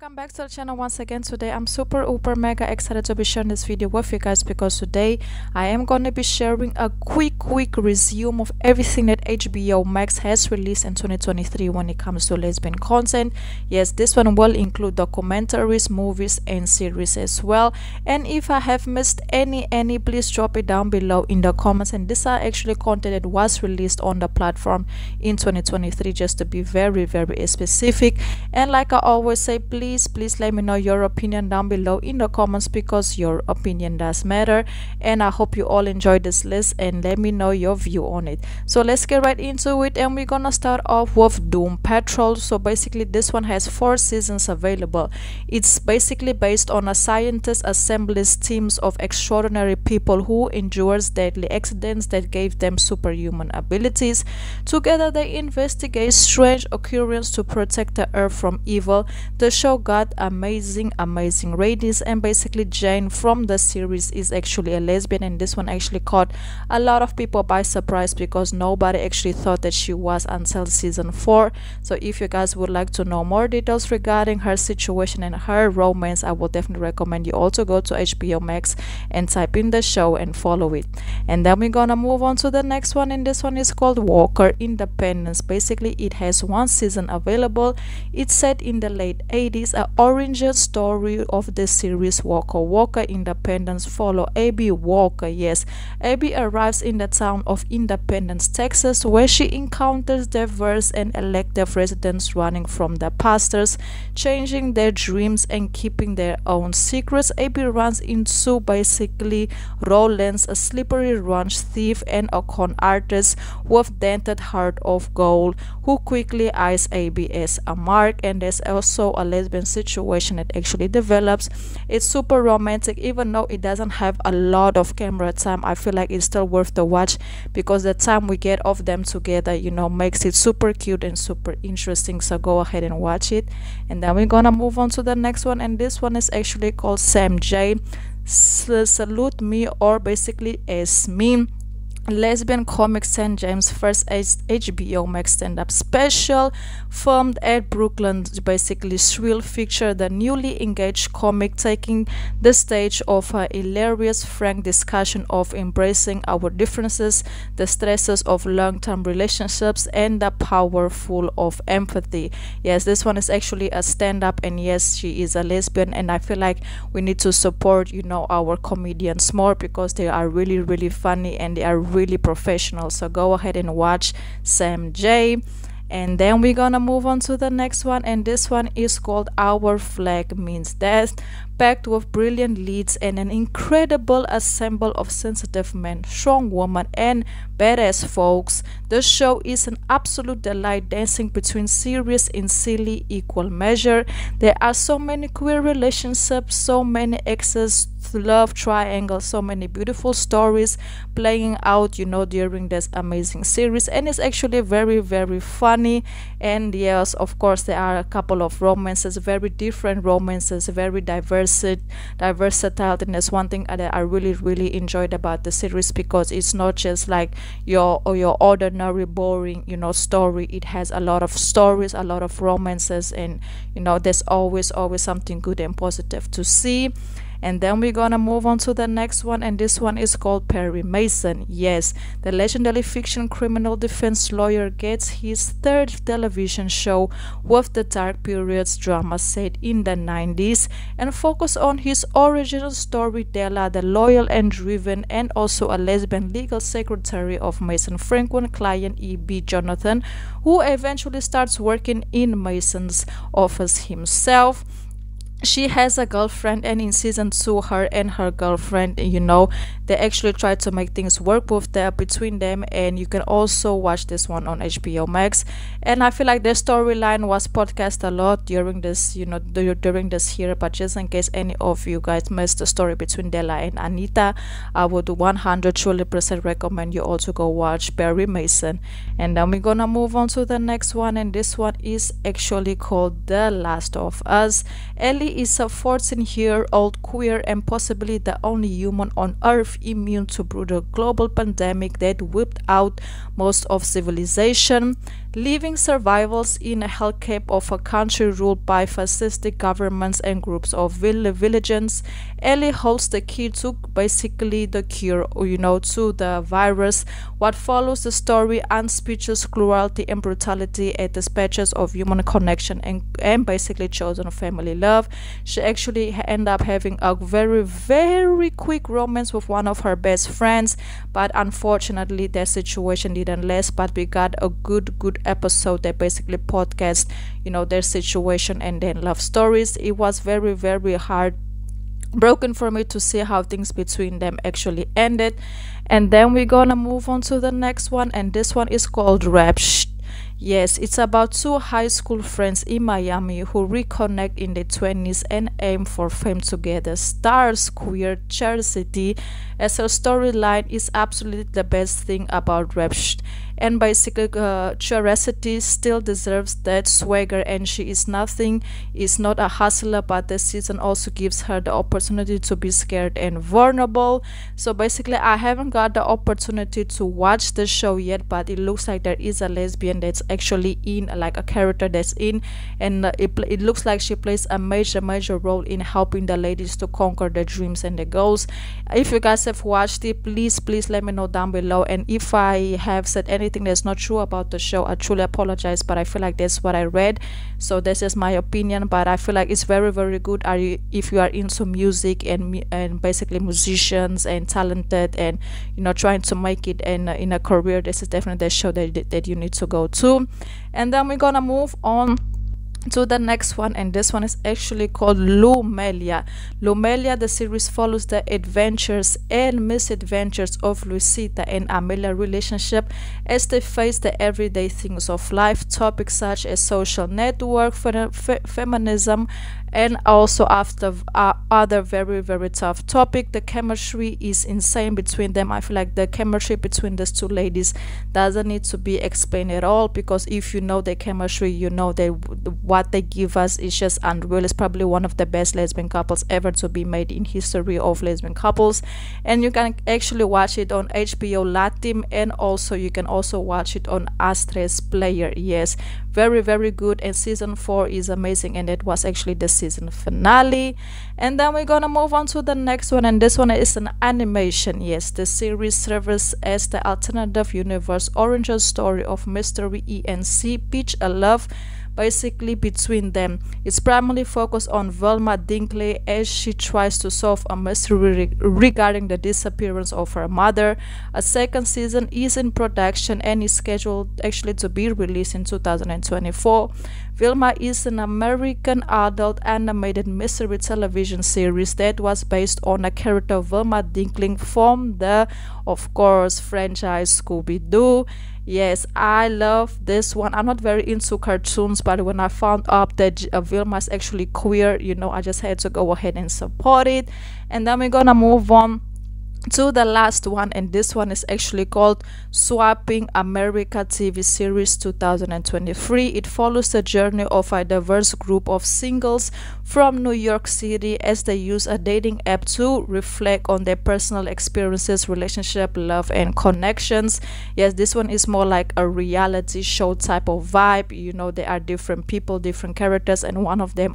welcome back to the channel once again. Today I'm super mega excited to be sharing this video with you guys because today I am going to be sharing a quick resume of everything that HBO Max has released in 2023 when it comes to lesbian content. Yes, this one will include documentaries, movies and series as well. And if I have missed any please drop it down below in the comments. And these are actually content that was released on the platform in 2023, just to be very specific. And like I always say, please let me know your opinion down below in the comments because your opinion does matter. And I hope you all enjoyed this list and let me know your view on it. So let's get right into it, and we're gonna start off with Doom Patrol. So basically this one has 4 seasons available. It's basically based on a scientist assembles teams of extraordinary people who endures deadly accidents that gave them superhuman abilities. Together they investigate strange occurrences to protect the earth from evil. The show got amazing ratings, and basically Jane from the series is actually a lesbian, and this one actually caught a lot of people by surprise because nobody actually thought that she was until season 4. So if you guys would like to know more details regarding her situation and her romance, I will definitely recommend you also go to HBO Max and type in the show and follow it. And then we're gonna move on to the next one, and this one is called Walker Independence. Basically it has 1 season available. It's set in the late 80s. A origin story of the series Walker Independence follow Abby Walker. Yes, Abby arrives in the town of Independence, Texas, where she encounters diverse and elective residents running from their pastors, changing their dreams and keeping their own secrets. Abby runs into basically Rollins, a slippery ranch thief and a con artist with dented heart of gold, who quickly eyes Abby as a mark. And there's also a lesbian situation that actually develops. It's super romantic, even though it doesn't have a lot of camera time. I feel like it's still worth the watch because the time we get of them together, you know, makes it super cute and super interesting. So go ahead and watch it. And then we're gonna move on to the next one, and this one is actually called Sam J. Salute Me, or basically as me. Lesbian comic St. James' first HBO Max stand-up special, filmed at Brooklyn's basically shrill feature the newly engaged comic taking the stage of a hilarious frank discussion of embracing our differences, the stresses of long-term relationships and the powerful of empathy. Yes, this one is actually a stand-up, and yes, she is a lesbian, and I feel like we need to support, you know, our comedians more because they are really funny and they are really professional. So go ahead and watch Sam J. And then we're gonna move on to the next one, and this one is called Our Flag Means Death. Packed with brilliant leads and an incredible ensemble of sensitive men, strong women and badass folks, the show is an absolute delight, dancing between serious and silly equal measure. There are so many queer relationships, so many exes, love triangles, so many beautiful stories playing out, you know, during this amazing series. And it's actually very funny. And yes, of course there are a couple of romances, very different romances, very versatile. And that's one thing that I really enjoyed about the series, because it's not just like your ordinary boring, you know, story. It has a lot of stories, a lot of romances, and you know, there's always something good and positive to see. And then we're gonna move on to the next one, and this one is called Perry Mason. Yes, the legendary fiction criminal defense lawyer gets his 3rd television show with the dark periods drama set in the 90s and focus on his original story Della, the loyal and driven and also a lesbian legal secretary of Mason frequent client E.B. Jonathan, who eventually starts working in Mason's office himself. She has a girlfriend, and in season 2 her and her girlfriend, you know, they actually try to make things work between them. And you can also watch this one on HBO Max. And I feel like their storyline was podcast a lot during this, you know, during this year. But just in case any of you guys missed the story between Della and Anita, I would 100% recommend you also go watch Perry Mason. And then we're gonna move on to the next one, and this one is actually called The Last of Us. Ellie Ellie is a 14-year-old queer and possibly the only human on Earth immune to brutal global pandemic that wiped out most of civilization, leaving survivals in a hellscape of a country ruled by fascistic governments and groups of villains. Ellie holds the key to basically the cure, to the virus. What follows the story unspeeches cruelty and brutality at the patches of human connection and basically chosen family love. She actually end up having a very quick romance with one of her best friends, but unfortunately their situation didn't last. But we got a good episode that basically podcast their situation and then love stories. It was very hard broken for me to see how things between them actually ended. And then we're gonna move on to the next one, and this one is called Rapsh. Yes, it's about two high school friends in Miami who reconnect in their 20s and aim for fame together. Stars queer Charity as her storyline is absolutely the best thing about Rapsh. And basically Charity still deserves that swagger, and she is not a hustler, but the season also gives her the opportunity to be scared and vulnerable. So basically I haven't got the opportunity to watch the show yet, but it looks like there is a lesbian that's actually in, like a character that's in, and it looks like she plays a major role in helping the ladies to conquer their dreams and their goals. If you guys have watched it, please let me know down below, and if I have said anything that's not true about the show, I truly apologize, but I feel like that's what I read, so this is my opinion. But I feel like it's very good. If you are into music and basically musicians and talented and trying to make it in a career, this is definitely the show that you need to go to. And then we're gonna move on to the next one, and this one is actually called Lumelia. Lumelia, the series follows the adventures and misadventures of Luisita and Amelia relationship as they face the everyday things of life, topics such as social network, feminism, and also after other very tough topic. The chemistry is insane between them. I feel like the chemistry between these two ladies doesn't need to be explained at all, because if you know the chemistry, what they give us is just unreal. It's probably one of the best lesbian couples ever to be made in history of lesbian couples, and you can actually watch it on HBO Latin, and also you can also watch it on Astres Player. Yes, very good, and season 4 is amazing, and it was actually the season finale. And then we're gonna move on to the next one, and this one is an animation. Yes, the series serves as the alternative universe origin story of mystery ENC Peach, a love basically between them. It's primarily focused on Velma Dinkley as she tries to solve a mystery regarding the disappearance of her mother. A second season is in production and is scheduled actually to be released in 2024. Filma is an American adult animated mystery television series that was based on a character Velma Dinkley from the, of course, franchise Scooby-Doo. Yes, I love this one. I'm not very into cartoons, but when I found out that Vilma is actually queer, I just had to go ahead and support it. And then we're gonna move on to the last one, and this one is actually called Swapping America TV series 2023. It follows the journey of a diverse group of singles from New York City as they use a dating app to reflect on their personal experiences, relationship, love, and connections. Yes, this one is more like a reality show type of vibe. There are different people, different characters, and one of them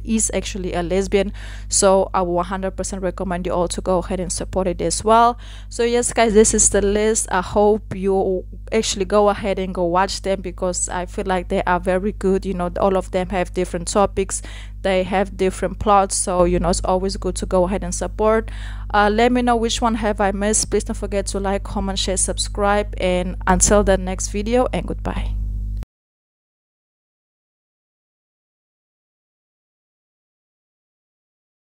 is actually a lesbian, so I will 100% recommend you all to go ahead and support it as well. So yes guys, this is the list. I hope you actually go ahead and go watch them, because I feel like they are very good. All of them have different topics, they have different plots, so it's always good to go ahead and support. Let me know which one have I missed. Please don't forget to like, comment, share, subscribe, and until the next video, and goodbye.